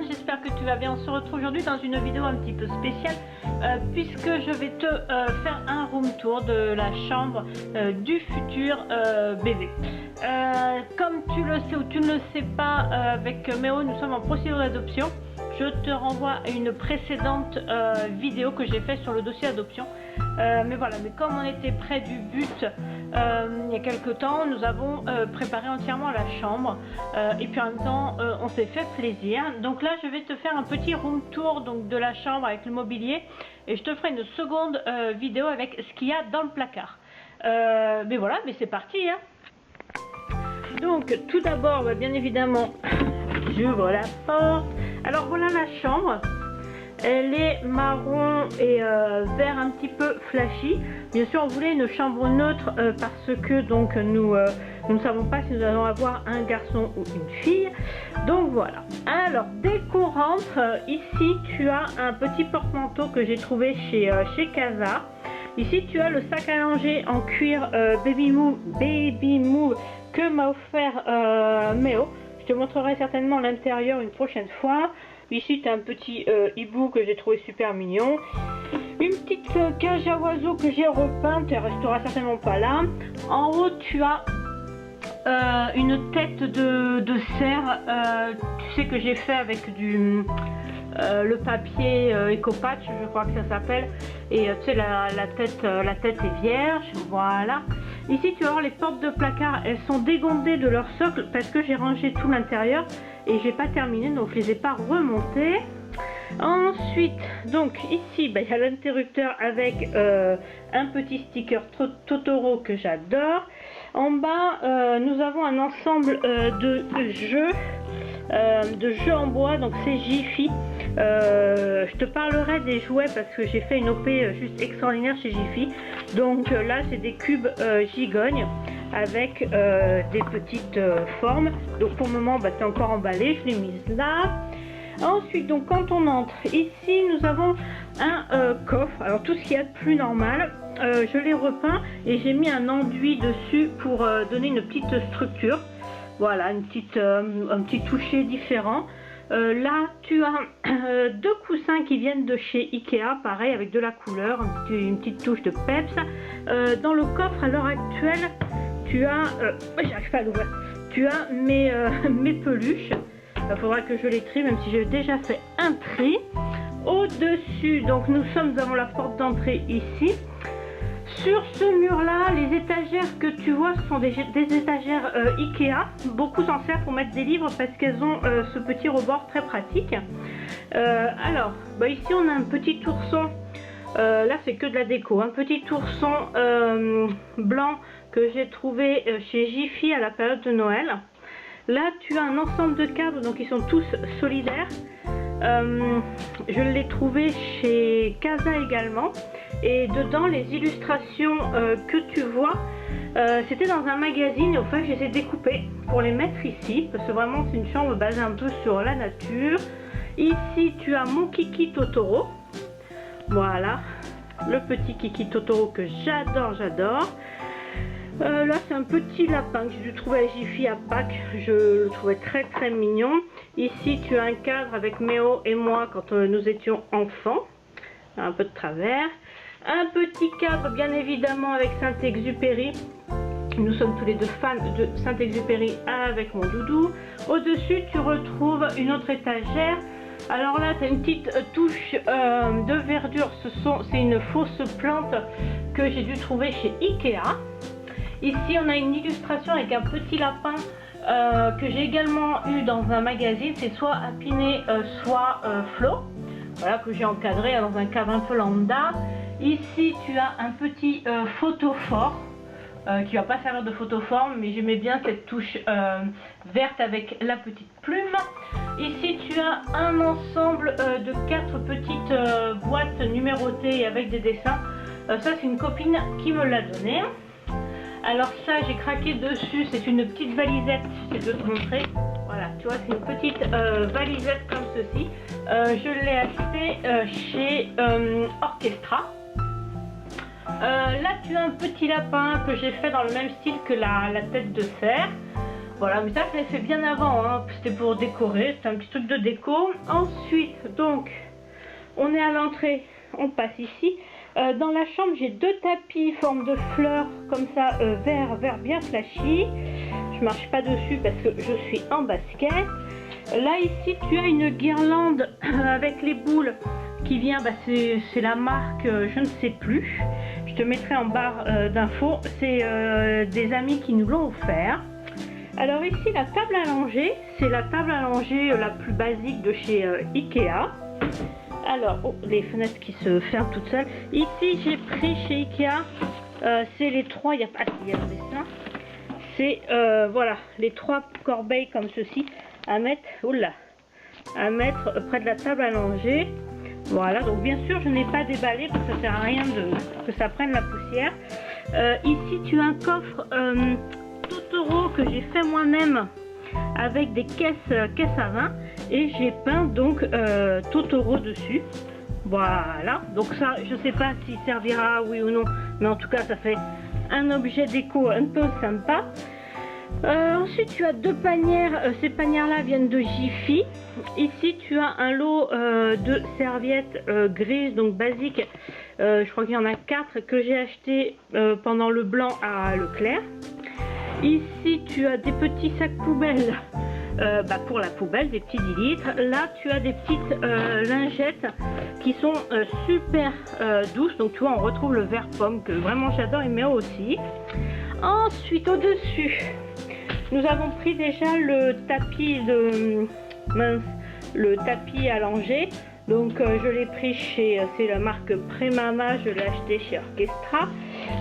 monde, j'espère que tu vas bien. On se retrouve aujourd'hui dans une vidéo un petit peu spéciale puisque je vais te faire un room tour de la chambre du futur bébé. Comme tu le sais ou tu ne le sais pas, avec Méo nous sommes en procédure d'adoption. Je te renvoie à une précédente vidéo que j'ai faite sur le dossier adoption. Mais voilà, mais comme on était près du but il y a quelques temps, nous avons préparé entièrement la chambre et puis en même temps on s'est fait plaisir. Donc là je vais te faire un petit room tour donc, de la chambre avec le mobilier et je te ferai une seconde vidéo avec ce qu'il y a dans le placard. Mais voilà, mais c'est parti hein. Donc tout d'abord, bien évidemment, j'ouvre la porte. Alors voilà la chambre. Elle est marron et vert un petit peu flashy. Bien sûr, on voulait une chambre neutre parce que donc nous ne savons pas si nous allons avoir un garçon ou une fille. Donc voilà. Alors dès qu'on rentre, ici tu as un petit porte-manteau que j'ai trouvé chez Casa. Ici tu as le sac à langer en cuir Baby Move que m'a offert Méo. Je te montrerai certainement l'intérieur une prochaine fois. Ici tu as un petit hibou que j'ai trouvé super mignon. Une petite cage à oiseaux que j'ai repeinte, elle restera certainement pas là. En haut tu as une tête de cerf, tu sais que j'ai fait avec du le papier Eco-Patch, je crois que ça s'appelle. Et tu sais la tête est vierge, voilà. Ici tu vas voir les portes de placard, elles sont dégondées de leur socle parce que j'ai rangé tout l'intérieur et j'ai pas terminé, donc je les ai pas remontées. Ensuite, donc ici il y a l'interrupteur avec un petit sticker Totoro que j'adore. En bas nous avons un ensemble de jeux en bois, donc c'est Jiffy. Je te parlerai des jouets parce que j'ai fait une OP juste extraordinaire chez Jiffy. Donc là c'est des cubes gigognes avec des petites formes. Donc pour le moment c'est encore emballé, je l'ai mise là. Ensuite donc quand on entre ici nous avons un coffre. Alors tout ce qu'il y a de plus normal, je l'ai repeint et j'ai mis un enduit dessus pour donner une petite structure. Voilà, un petit toucher différent. Là, tu as deux coussins qui viennent de chez Ikea, pareil, avec de la couleur, une petite touche de peps. Dans le coffre, à l'heure actuelle, tu as... j'arrive pas à l'ouvrir. Tu as mes peluches. Il faudra que je les trie, même si j'ai déjà fait un tri. Au-dessus, donc nous sommes devant la porte d'entrée ici. Sur ce mur-là, les étagères que tu vois, ce sont des étagères Ikea. Beaucoup s'en servent pour mettre des livres parce qu'elles ont ce petit rebord très pratique. Alors, ici on a un petit ourson. Là, c'est que de la déco. Un petit ourson blanc que j'ai trouvé chez Jiffy à la période de Noël. Là, tu as un ensemble de cadres, donc ils sont tous solidaires. Je l'ai trouvé chez Casa également. Et dedans, les illustrations que tu vois, c'était dans un magazine. Au fait, je les ai découpées pour les mettre ici. Parce que vraiment, c'est une chambre basée un peu sur la nature. Ici, tu as mon Kiki Totoro. Voilà, le petit Kiki Totoro que j'adore, j'adore. Là, c'est un petit lapin que j'ai dû trouver à Jiffy à Pâques. Je le trouvais très très mignon. Ici, tu as un cadre avec Méo et moi quand nous étions enfants. Un peu de travers. Un petit cadre bien évidemment avec Saint-Exupéry. Nous sommes tous les deux fans de Saint-Exupéry avec mon doudou. Au-dessus tu retrouves une autre étagère. Alors là tu as une petite touche de verdure. C'est une fausse plante que j'ai dû trouver chez Ikea. Ici on a une illustration avec un petit lapin que j'ai également eu dans un magazine. C'est soit Apiné soit Flo. Voilà, que j'ai encadré dans un cadre un peu lambda. Ici tu as un petit photophore qui va pas servir de photophore, mais j'aimais bien cette touche verte avec la petite plume. Ici tu as un ensemble de 4 petites boîtes numérotées avec des dessins. Ça c'est une copine qui me l'a donné. Alors ça j'ai craqué dessus, c'est une petite valisette, j'essaie de te montrer. Voilà, tu vois, c'est une petite valisette comme ceci. Je l'ai acheté chez Orchestra. Là, tu as un petit lapin que j'ai fait dans le même style que la tête de cerf. Voilà, mais ça je l'ai fait bien avant, hein. C'était pour décorer, c'était un petit truc de déco. Ensuite, donc, on est à l'entrée, on passe ici. Dans la chambre, j'ai 2 tapis forme de fleurs, comme ça, vert bien flashy. Je marche pas dessus parce que je suis en basket. Là, ici, tu as une guirlande avec les boules qui vient, bah, c'est la marque, je ne sais plus. Je te mettrai en barre d'infos. C'est des amis qui nous l'ont offert. Alors ici, la table à langer, c'est la table à langer la plus basique de chez Ikea. Alors, oh, les fenêtres qui se ferment toutes seules. Ici, j'ai pris chez Ikea, c'est les 3, il y a le dessin. C'est, voilà, les 3 corbeilles comme ceci à mettre, oula, à mettre près de la table à langer. Voilà, donc bien sûr, je n'ai pas déballé parce que ça sert à rien que ça prenne la poussière. Ici, tu as un coffre Totoro que j'ai fait moi-même avec des caisses à vin et j'ai peint donc Totoro dessus. Voilà, donc ça je sais pas s'il servira oui ou non, mais en tout cas ça fait un objet déco un peu sympa. Ensuite tu as 2 panières, ces panières là viennent de Jiffy. Ici tu as un lot de serviettes grises donc basiques, je crois qu'il y en a 4 que j'ai acheté pendant le blanc à Leclerc. Ici tu as des petits sacs poubelles pour la poubelle, des petits 10 litres. Là tu as des petites lingettes qui sont super douces, donc tu vois on retrouve le vert pomme que vraiment j'adore et Méo aussi. Ensuite au dessus nous avons pris déjà le tapis le tapis à langer. Donc je l'ai pris chez, c'est la marque Premama, je l'ai acheté chez Orchestra.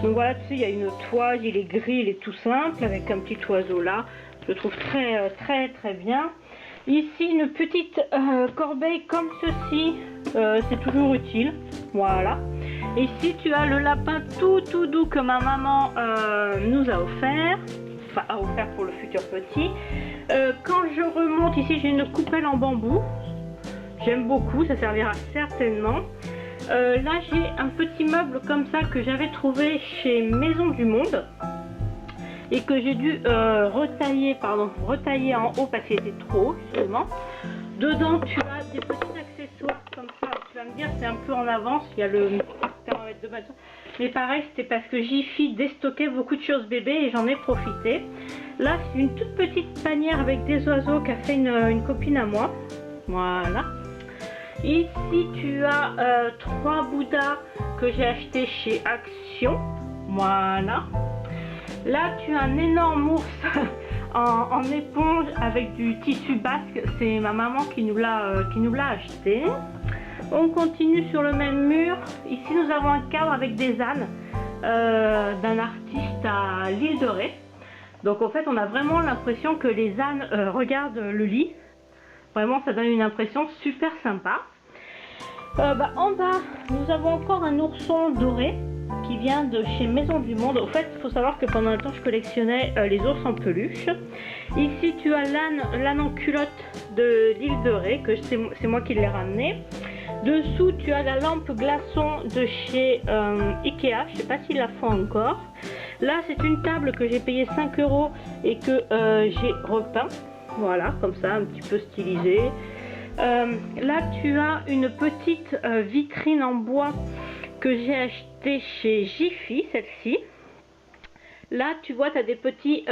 Donc voilà, dessus il y a une toile, il est gris, il est tout simple avec un petit oiseau là. Je le trouve très bien. Ici une petite corbeille comme ceci, c'est toujours utile. Voilà. Ici tu as le lapin tout doux que ma maman nous a offert. Enfin a offert pour le futur petit. Quand je remonte ici j'ai une coupelle en bambou. J'aime beaucoup, ça servira certainement. Là j'ai un petit meuble comme ça que j'avais trouvé chez Maison du Monde et que j'ai dû retailler en haut parce qu'il était trop haut justement. Dedans tu as des petits accessoires comme ça, tu vas me dire c'est un peu en avance, il y a le thermomètre de base. Mais pareil c'était parce que Jiffy déstockait beaucoup de choses bébé et j'en ai profité. Là c'est une toute petite panière avec des oiseaux qu'a fait une copine à moi. Voilà. Ici tu as 3 Bouddhas que j'ai acheté chez Action. Voilà. Là tu as un énorme ours en éponge avec du tissu basque. C'est ma maman qui nous l'a acheté. On continue sur le même mur. Ici nous avons un cadre avec des ânes d'un artiste à l'île de Ré. Donc en fait on a vraiment l'impression que les ânes regardent le lit. Vraiment ça donne une impression super sympa. En bas nous avons encore un ourson doré qui vient de chez Maison du Monde. Au fait il faut savoir que pendant le temps je collectionnais les ours en peluche. Ici tu as l'âne en culotte de l'île de Ré, que c'est moi qui l'ai ramené. Dessous tu as la lampe glaçon de chez Ikea, je sais pas s'ils la font encore. Là c'est une table que j'ai payé 5 € et que j'ai repeint. Voilà, comme ça, un petit peu stylisé. Là, tu as une petite vitrine en bois que j'ai acheté chez Jiffy, celle-ci. Là, tu vois, tu as des petits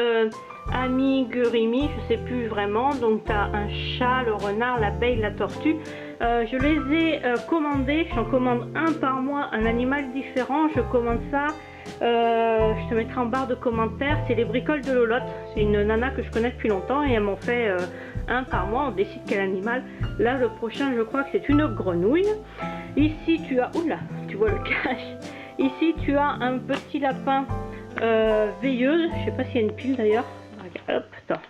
amigurumi, je sais plus vraiment. Donc, tu as un chat, le renard, l'abeille, la tortue. Je les ai commandés. J'en commande un par mois, un animal différent. Je commande ça. Je te mettrai en barre de commentaires. C'est les bricoles de Lolotte. C'est une nana que je connais depuis longtemps et elles m'ont fait un par mois. On décide quel animal. Là, le prochain, je crois que c'est une grenouille. Ici, tu as... Oula, tu vois le cache. Ici, tu as un petit lapin veilleuse. Je sais pas s'il y a une pile d'ailleurs. Hop, attends.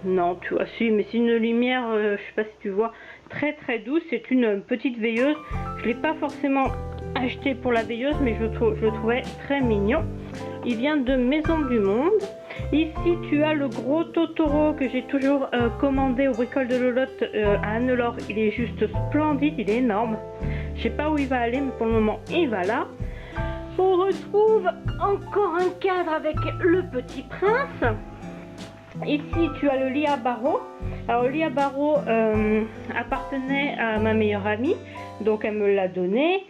Non, tu vois, si, mais c'est une lumière, je sais pas si tu vois, très douce. C'est une petite veilleuse. Je l'ai pas forcément acheté pour la veilleuse, mais je le trouvais très mignon. Il vient de Maison du Monde. Ici, tu as le gros Totoro que j'ai toujours commandé au bricole de Lolotte à Anne-Laure. Il est juste splendide, il est énorme. Je sais pas où il va aller, mais pour le moment, il va là. On retrouve encore un cadre avec le Petit Prince. Ici, tu as le lit à barreaux. Alors, le lit à barreaux appartenait à ma meilleure amie, donc elle me l'a donné.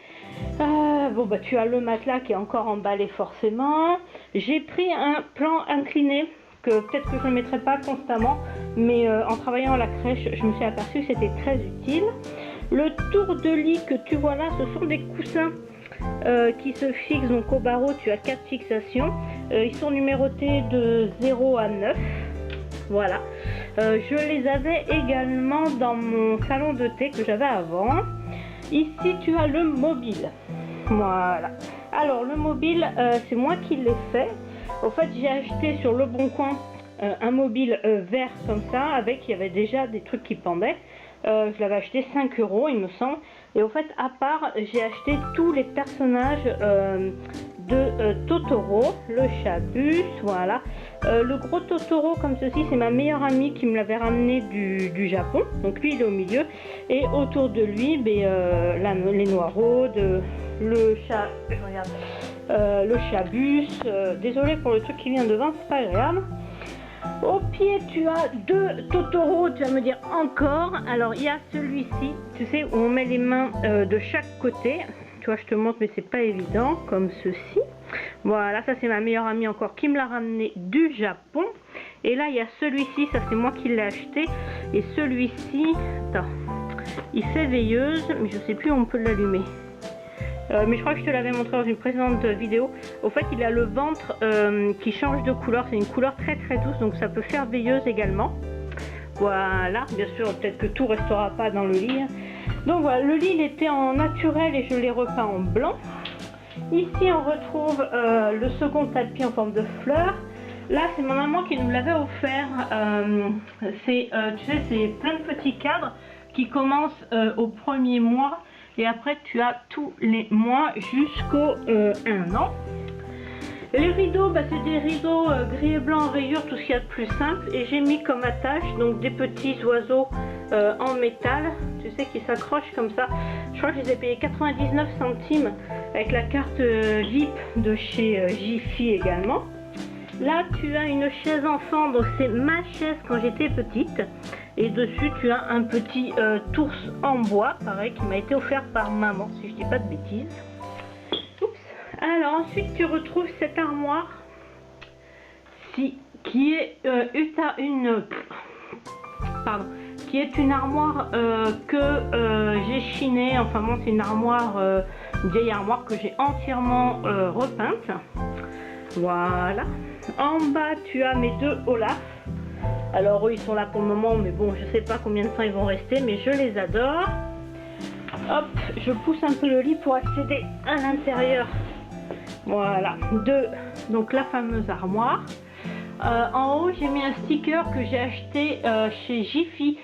Bon, bah, tu as le matelas qui est encore emballé forcément. J'ai pris un plan incliné, que peut-être que je ne mettrai pas constamment, mais en travaillant à la crèche, je me suis aperçue que c'était très utile. Le tour de lit que tu vois là, ce sont des coussins qui se fixent, donc au barreau, tu as 4 fixations. Ils sont numérotés de 0 à 9. Voilà, je les avais également dans mon salon de thé que j'avais avant. Ici, tu as le mobile. Voilà. Alors, le mobile, c'est moi qui l'ai fait. Au fait, j'ai acheté sur Le Bon Coin un mobile vert comme ça, avec, il y avait déjà des trucs qui pendaient. Je l'avais acheté 5 €, il me semble. Et au fait, à part, j'ai acheté tous les personnages de Totoro, le chat bus, voilà. Le gros Totoro comme ceci, c'est ma meilleure amie qui me l'avait ramené du Japon. Donc lui, il est au milieu. Et autour de lui, les noireaudes, le chat, je regarde, le chat bus. Désolée pour le truc qui vient devant, c'est pas agréable. Au pied, tu as 2 Totoro, tu vas me dire encore. Alors, il y a celui-ci, tu sais, où on met les mains de chaque côté. Tu vois, je te montre, mais c'est pas évident, comme ceci. Voilà, ça c'est ma meilleure amie encore qui me l'a ramené du Japon. Et là, il y a celui-ci, ça c'est moi qui l'ai acheté. Et celui-ci, attends, il fait veilleuse, mais je sais plus où on peut l'allumer. Mais je crois que je te l'avais montré dans une précédente vidéo. Au fait, il a le ventre qui change de couleur. C'est une couleur très très douce, donc ça peut faire veilleuse également. Voilà, bien sûr, peut-être que tout restera pas dans le lit. Donc voilà, le lit il était en naturel et je l'ai repeint en blanc. Ici, on retrouve le second tapis en forme de fleurs. Là, c'est mon maman qui nous l'avait offert. Tu sais, c'est plein de petits cadres qui commencent au premier mois. Et après, tu as tous les mois jusqu'au 1 an. Les rideaux, c'est des rideaux gris et blanc en rayures, tout ce qu'il y a de plus simple. Et j'ai mis comme attache donc des petits oiseaux en métal, tu sais, qui s'accrochent comme ça. Je crois que je les ai payés 99 centimes avec la carte VIP de chez Jiffy également. Là, tu as une chaise enfant, donc c'est ma chaise quand j'étais petite. Et dessus, tu as un petit tours en bois, pareil, qui m'a été offert par maman, si je dis pas de bêtises. Oups. Alors ensuite, tu retrouves cette armoire qui est une armoire que j'ai chinée. Enfin bon, c'est une armoire, une vieille armoire que j'ai entièrement repeinte. Voilà. En bas, tu as mes 2 Olaf. Alors eux, ils sont là pour le moment, mais bon, je sais pas combien de temps ils vont rester, mais je les adore. Hop, je pousse un peu le lit pour accéder à l'intérieur. Voilà, donc la fameuse armoire. En haut, j'ai mis un sticker que j'ai acheté chez Jiffy.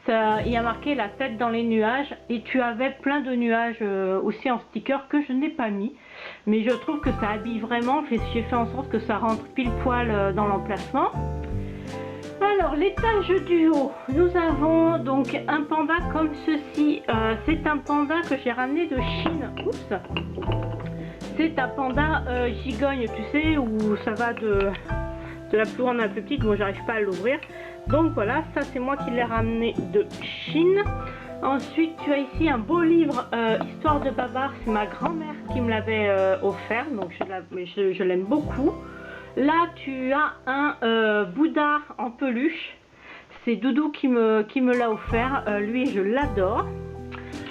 Il y a marqué la tête dans les nuages, et tu avais plein de nuages aussi en sticker que je n'ai pas mis. Mais je trouve que ça habille vraiment. J'ai fait en sorte que ça rentre pile poil dans l'emplacement. Alors, l'étage du haut, nous avons donc un panda comme ceci. C'est un panda que j'ai ramené de Chine. Oups. C'est un panda gigogne, tu sais, où ça va de la plus grande à la plus petite. Moi, j'arrive pas à l'ouvrir. Donc voilà, ça c'est moi qui l'ai ramené de Chine. Ensuite, tu as ici un beau livre, Histoire de Babar. C'est ma grand-mère qui me l'avait offert, donc je l'aime beaucoup. Là, tu as un Bouddha en peluche. C'est Doudou qui me l'a offert. Lui, je l'adore.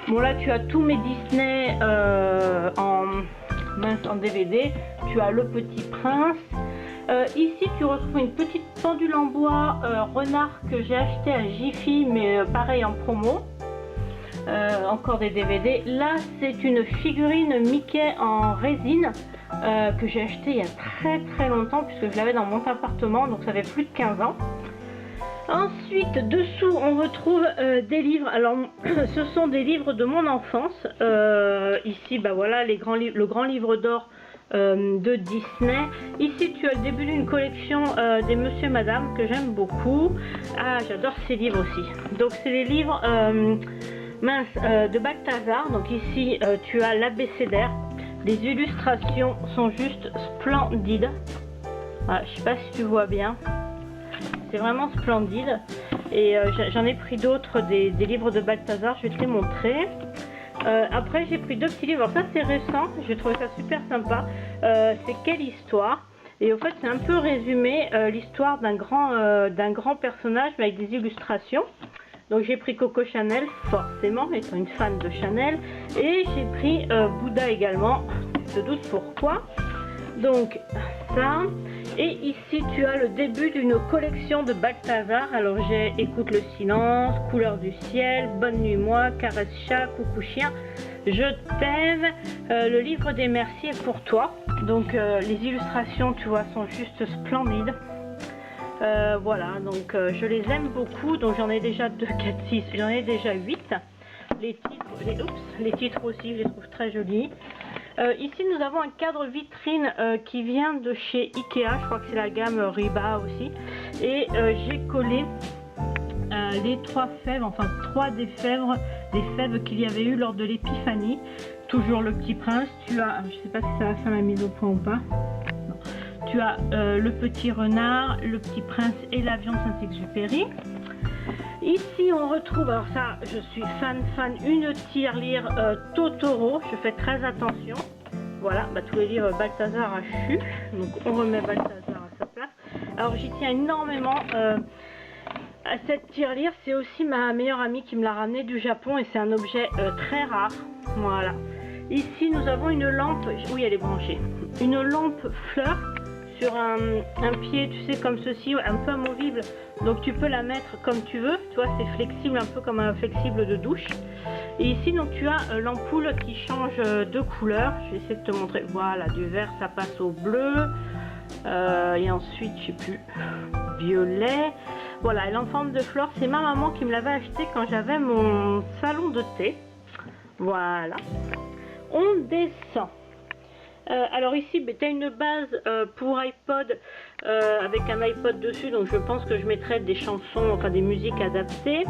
Bon, là, tu as tous mes Disney en DVD. Tu as Le Petit Prince. Ici, tu retrouves une petite pendule en bois renard que j'ai acheté à Jiffy, mais pareil en promo. Encore des DVD. Là, c'est une figurine Mickey en résine que j'ai acheté il y a très très longtemps, puisque je l'avais dans mon appartement, donc ça fait plus de 15 ans. Ensuite, dessous, on retrouve des livres. Alors, ce sont des livres de mon enfance. Ici, voilà, le grand livre d'or de Disney. Ici, tu as le début d'une collection des Monsieur et Madame que j'aime beaucoup. Ah, j'adore ces livres aussi. Donc, c'est les livres de Balthazar. Donc ici, tu as l'abécédaire. Les illustrations sont juste splendides. Voilà, je sais pas si tu vois bien. c'est vraiment splendide. Et j'en ai pris d'autres, des livres de Balthazar, je vais te les montrer. Après j'ai pris 2 petits livres, alors ça c'est récent, j'ai trouvé ça super sympa. C'est Quelle histoire? Et au fait c'est un peu résumé l'histoire d'un grand personnage mais avec des illustrations. Donc j'ai pris Coco Chanel, forcément, étant une fan de Chanel. Et j'ai pris Bouddha également, tu te doutes pourquoi. Donc ça. Et ici tu as le début d'une collection de Balthazar. Alors j'ai Écoute le silence, Couleur du ciel, Bonne nuit moi, Caresse chat, Coucou chien, Je t'aime, le livre des merci est pour toi. Donc les illustrations tu vois sont juste splendides. Voilà, donc je les aime beaucoup, donc j'en ai déjà 2, 4, 6, j'en ai déjà 8. Les titres aussi, je les trouve très jolis. Ici, nous avons un cadre vitrine qui vient de chez Ikea, je crois que c'est la gamme Riba aussi. Et j'ai collé les 3 fèves, enfin 3 des fèves qu'il y avait eu lors de l'épiphanie. Toujours le Petit Prince, tu as, je sais pas si ça va faire la mise au point ou pas. Tu as le Petit Renard, le Petit Prince et l'avion de Saint-Exupéry. Ici on retrouve, alors ça je suis fan, une tirelire Totoro, je fais très attention. Voilà, tous les livres Balthazar à chu, donc on remet Balthazar à sa place. Alors j'y tiens énormément à cette tirelire, c'est aussi ma meilleure amie qui me l'a ramené du Japon et c'est un objet très rare. Voilà. Ici nous avons une lampe, oui elle est branchée, une lampe fleur sur un pied, tu sais, comme ceci, un peu amovible, donc tu peux la mettre comme tu veux, tu vois, c'est flexible, un peu comme un flexible de douche. Et ici donc tu as l'ampoule qui change de couleur, je vais essayer de te montrer, voilà, du vert ça passe au bleu, et ensuite je sais plus, violet. Voilà, elle est en forme de fleur, c'est ma maman qui me l'avait acheté quand j'avais mon salon de thé. Voilà, on descend. Alors ici tu as une base pour iPod avec un iPod dessus, donc je pense que je mettrai des chansons, enfin des musiques adaptées.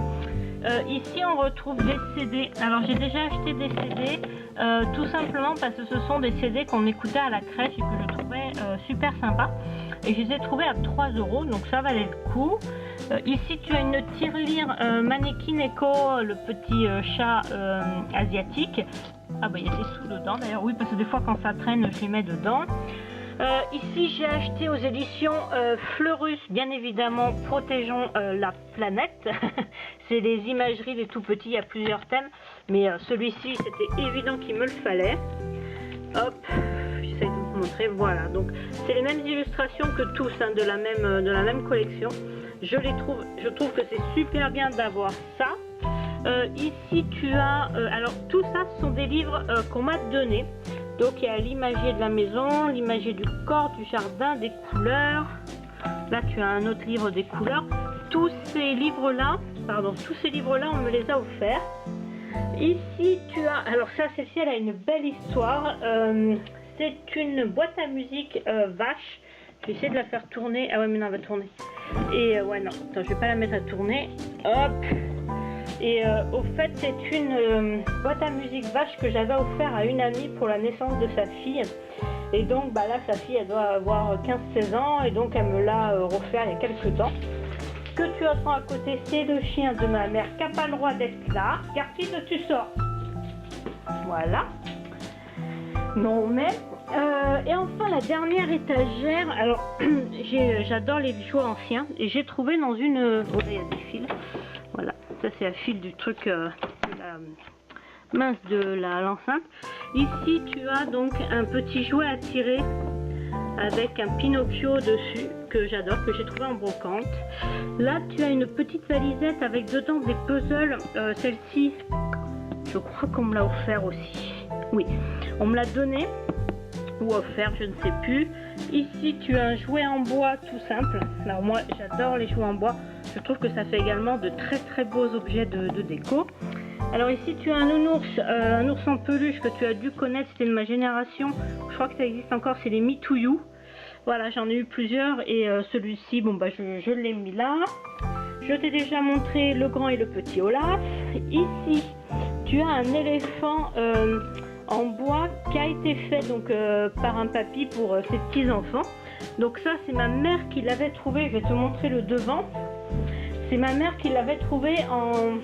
Ici on retrouve des CD. Alors j'ai déjà acheté des CD tout simplement parce que ce sont des CD qu'on écoutait à la crèche et que je trouvais super sympa. Et je les ai trouvés à 3 €, donc ça valait le coup. Ici tu as une tirelire Mannequin Echo, le petit chat asiatique. Ah bah il y a des sous dedans d'ailleurs, oui, parce que des fois quand ça traîne je les mets dedans. Ici j'ai acheté aux éditions Fleurus, bien évidemment, Protégeons la planète. C'est des imageries des tout petits, il y a plusieurs thèmes, mais celui-ci c'était évident qu'il me le fallait. Hop, j'essaie de vous montrer, voilà, donc c'est les mêmes illustrations que tous, hein, de la même collection. Je trouve que c'est super bien d'avoir ça. Ici tu as, alors tout ça ce sont des livres qu'on m'a donné. Donc il y a l'imagier de la maison, l'imagier du corps, du jardin, des couleurs. Là tu as un autre livre des couleurs. Tous ces livres là, on me les a offerts. Ici tu as, alors ça, celle-ci elle a une belle histoire. C'est une boîte à musique vache. Je vais essayer de la faire tourner. Ah ouais mais non, elle va tourner. Et ouais non, attends, je vais pas la mettre à tourner. Hop. Et au fait c'est une boîte à musique vache que j'avais offert à une amie pour la naissance de sa fille. Et donc là sa fille elle doit avoir 15-16 ans et donc elle me l'a offert il y a quelques temps. Ce que tu entends à côté c'est le chien de ma mère qui n'a pas le droit d'être là. Garfield, tu sors. Voilà. Non mais et enfin la dernière étagère. Alors j'adore les jouets anciens et j'ai trouvé dans une, oh, il y a des fils. Voilà, ça c'est la fil du truc de la mince de l'enceinte. Ici tu as donc un petit jouet à tirer avec un Pinocchio dessus que j'adore, que j'ai trouvé en brocante. Là tu as une petite valisette avec dedans des puzzles. Celle-ci, je crois qu'on me l'a offert aussi. Oui, on me l'a donné ou offert, je ne sais plus. Ici tu as un jouet en bois tout simple. Alors moi j'adore les jouets en bois. Je trouve que ça fait également de très beaux objets de déco. Alors ici tu as un nounours, un ours en peluche que tu as dû connaître, c'était de ma génération. Je crois que ça existe encore, c'est les Me To You. Voilà, j'en ai eu plusieurs et celui-ci, bon bah je l'ai mis là. Je t'ai déjà montré le grand et le petit Olaf. Ici tu as un éléphant en bois qui a été fait donc par un papy pour ses petits enfants. Donc ça c'est ma mère qui l'avait trouvé, je vais te montrer le devant. C'est ma mère qui l'avait trouvé en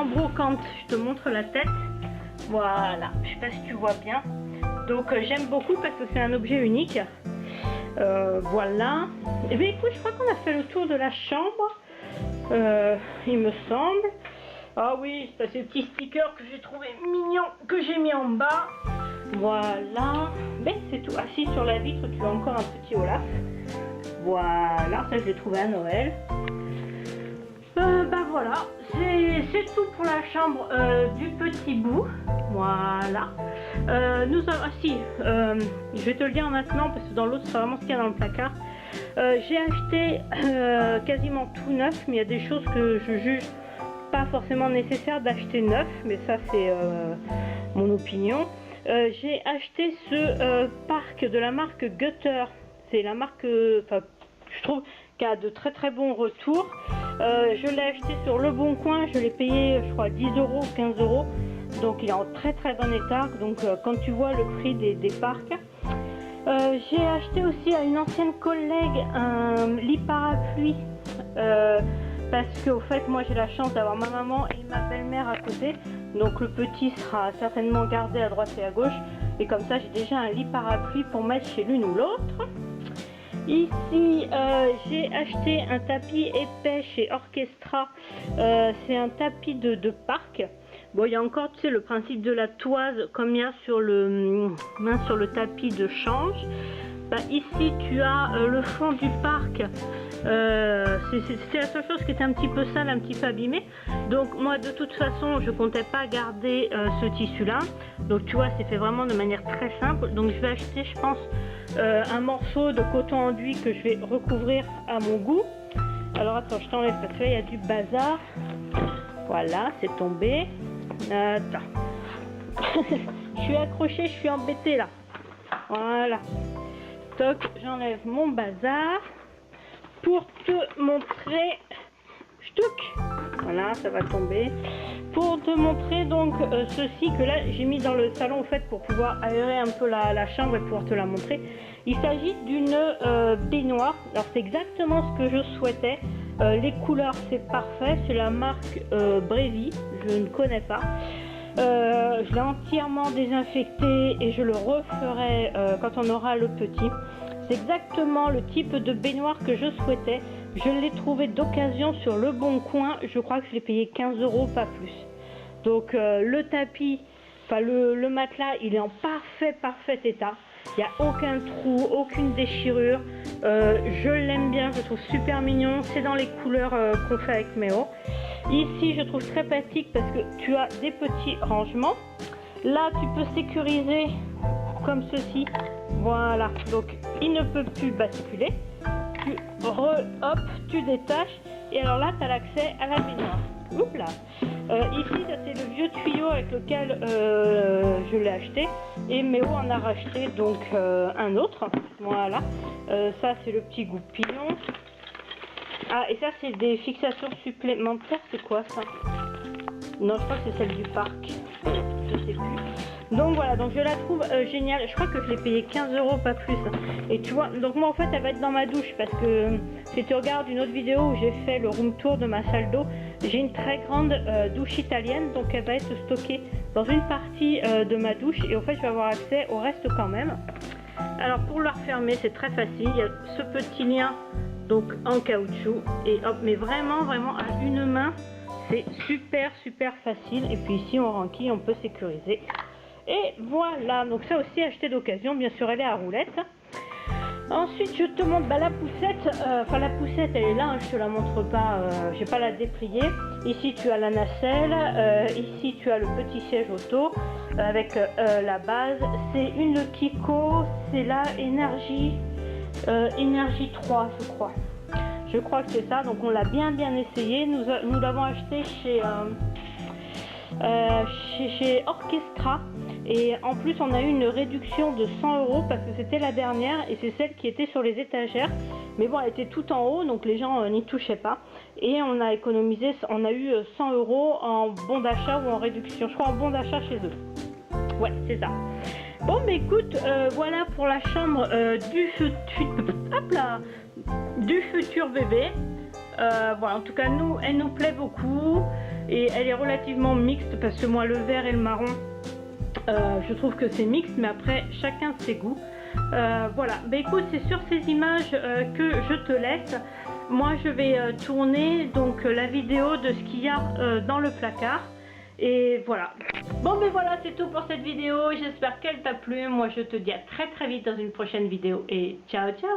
brocante. Je te montre la tête. Voilà, je sais pas si tu vois bien. Donc j'aime beaucoup parce que c'est un objet unique. Voilà. Et bien écoute, je crois qu'on a fait le tour de la chambre. Il me semble. Ah oui, c'est ces petits stickers que j'ai trouvé mignons, que j'ai mis en bas. Voilà. Ben c'est tout. Assis sur la vitre, tu as encore un petit Olaf. Voilà, ça je l'ai trouvé à Noël. Bah voilà, c'est tout pour la chambre du petit bout. Voilà. Nous avons, je vais te le dire maintenant parce que dans l'autre c'est vraiment ce qu'il y a dans le placard. J'ai acheté quasiment tout neuf, mais il y a des choses que je juge pas forcément nécessaire d'acheter neuf, mais ça c'est mon opinion. J'ai acheté ce parc de la marque Gutter. C'est la marque, je trouve, qui a de très très bons retours. Je l'ai acheté sur Le Bon Coin, je l'ai payé je crois 10 € ou 15 €. Donc il est en très très bon état. Donc quand tu vois le prix des parcs. J'ai acheté aussi à une ancienne collègue un lit parapluie. Parce qu'au fait moi j'ai la chance d'avoir ma maman et ma belle-mère à côté. Donc le petit sera certainement gardé à droite et à gauche. Et comme ça j'ai déjà un lit parapluie pour mettre chez l'une ou l'autre. Ici j'ai acheté un tapis épais chez Orchestra. C'est un tapis de parc. Bon, il y a encore, tu sais, le principe de la toise comme il y a sur le tapis de change. Bah, ici tu as le fond du parc. C'est la seule chose qui était un petit peu sale, un petit peu abîmée. Donc moi de toute façon je comptais pas garder ce tissu là. Donc tu vois, c'est fait vraiment de manière très simple. Donc je vais acheter, je pense, un morceau de coton enduit que je vais recouvrir à mon goût. Alors attends, je t'enlève parce que là il y a du bazar. Voilà, c'est tombé. Attends. Je suis accrochée, je suis embêtée là. Voilà. Toc, j'enlève mon bazar pour te montrer. Ch'touk. Voilà, ça va tomber. Pour te montrer donc ceci que là j'ai mis dans le salon en fait pour pouvoir aérer un peu la chambre et pouvoir te la montrer. Il s'agit d'une baignoire. Alors c'est exactement ce que je souhaitais. Les couleurs c'est parfait. C'est la marque Brevi. Je ne connais pas. Je l'ai entièrement désinfecté et je le referai quand on aura le petit. C'est exactement le type de baignoire que je souhaitais. Je l'ai trouvé d'occasion sur Le Bon Coin. Je crois que je l'ai payé 15 €, pas plus. Donc le tapis, enfin le matelas, il est en parfait état. Il n'y a aucun trou, aucune déchirure. Je l'aime bien, je trouve super mignon. C'est dans les couleurs qu'on fait avec Méo. Ici, je trouve très pratique parce que tu as des petits rangements. Là, tu peux sécuriser comme ceci. Voilà, donc il ne peut plus basculer. Hop, tu détaches. Et alors là, tu as l'accès à la baignoire. Oups là. Ici, ça c'est le vieux tuyau avec lequel je l'ai acheté. Et Méo en a racheté donc un autre. Voilà. Ça, c'est le petit goupillon. Ah, et ça, c'est des fixations supplémentaires. C'est quoi ça? Non, je crois que c'est celle du parc. Je sais plus. Donc voilà, donc je la trouve géniale. Je crois que je l'ai payé 15 €, pas plus. Et tu vois, donc moi en fait, elle va être dans ma douche parce que si tu regardes une autre vidéo où j'ai fait le room tour de ma salle d'eau, j'ai une très grande douche italienne. Donc elle va être stockée dans une partie de ma douche. Et en fait, je vais avoir accès au reste quand même. Alors pour la refermer, c'est très facile. Il y a ce petit lien donc en caoutchouc et hop, mais vraiment à une main, c'est super facile. Et puis ici on renquille, on peut sécuriser. Et voilà, donc ça aussi acheté d'occasion, bien sûr elle est à roulette. Ensuite je te montre la poussette, enfin la poussette elle est là, hein, je te la montre pas, j'ai pas la déplier. Ici tu as la nacelle, ici tu as le petit siège auto avec la base. C'est une Kiko, c'est la Énergie 3 je crois. Je crois que c'est ça, donc on l'a bien essayé. Nous l'avons acheté chez Orchestra. Et en plus on a eu une réduction de 100 € parce que c'était la dernière et c'est celle qui était sur les étagères. Mais bon, elle était tout en haut donc les gens n'y touchaient pas. Et on a économisé, on a eu 100 € en bon d'achat ou en réduction. Je crois en bon d'achat chez eux. Ouais, c'est ça. Bon, mais écoute, voilà pour la chambre du futur bébé. Voilà, en tout cas, elle nous plaît beaucoup et elle est relativement mixte parce que moi, le vert et le marron, je trouve que c'est mixte, mais après, chacun ses goûts. Voilà, bah écoute, c'est sur ces images que je te laisse. Moi, je vais tourner donc la vidéo de ce qu'il y a dans le placard. Et voilà. Bon, mais voilà, c'est tout pour cette vidéo. J'espère qu'elle t'a plu. Moi, je te dis à très très vite dans une prochaine vidéo. Et ciao, ciao!